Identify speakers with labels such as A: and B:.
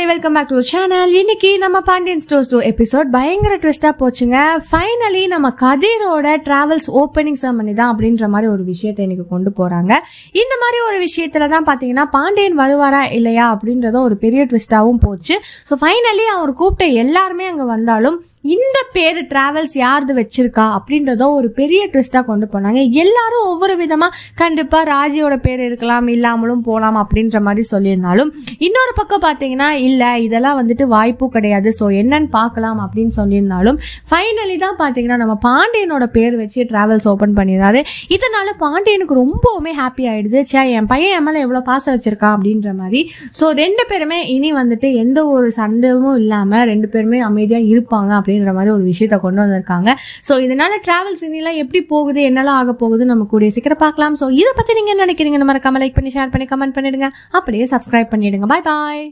A: Welcome back to channel. இன்னைக்கு நம்ம Pandian stores 2 episode பயங்கர ட்விஸ்டா போச்சுங்க. ஃபைனலி நம்ம கதிரோட டிராவல்ஸ் ஓப்பனிங் செரமனி தான் அப்படின்ற மாதிரி ஒரு விஷயத்தை இன்னைக்கு கொண்டு போறாங்க. இந்த மாதிரி ஒரு விஷயத்துல தான் பாத்தீங்கன்னா பாண்டியன் வருவாரா இல்லையா அப்படின்றத ஒரு பெரிய ட்விஸ்டாவும் போச்சு. ஸோ ஃபைனலி அவர் கூப்பிட்ட எல்லாருமே அங்க வந்தாலும் இந்த பேரு டிராவல்ஸ் யாருது வச்சிருக்கா அப்படின்றத ஒரு பெரிய ட்விஸ்டா கொண்டு போனாங்க. எல்லாரும் ஒவ்வொரு விதமா கண்டிப்பா ராஜியோட பேர் இருக்கலாம், இல்லாமலும் போலாம் அப்படின்ற மாதிரி சொல்லியிருந்தாலும் இன்னொரு பக்கம் பாத்தீங்கன்னா இல்ல இதெல்லாம் வந்துட்டு வாய்ப்பும் கிடையாது, ஸோ என்னன்னு பார்க்கலாம் அப்படின்னு சொல்லியிருந்தாலும் ஃபைனலி தான் பாத்தீங்கன்னா நம்ம பாண்டியனோட பேர் வச்சு டிராவல்ஸ் ஓபன் பண்ணிடுறாரு. இதனால பாண்டியனுக்கு ரொம்பவுமே ஹாப்பி ஆயிடுது. என் பையன் என் மேல எவ்வளவு பாசம் வச்சிருக்கான் அப்படின்ற மாதிரி. ஸோ ரெண்டு பேருமே இனி வந்துட்டு எந்த ஒரு சண்டையும் இல்லாம ரெண்டு பேருமே அமைதியா இருப்பாங்க அப்படின்ற மாதிரி ஒரு விஷயத்த கொண்டு வந்திருக்காங்க. சோ இதனால டிராவல்ஸ் இனிலாம் எப்படி போகுது, என்னெல்லாம் ஆக போகுது நம்ம கூடிய சீக்கிரம் பார்க்கலாம். சோ இதை பத்தி நீங்க என்ன நினைக்கிறீங்க? நம்ம மறக்காம லைக் பண்ணி ஷேர் பண்ணி கமெண்ட் பண்ணிடுங்க. அப்படியே சப்ஸ்கிரைப் பண்ணிடுங்க. பாய் பாய்.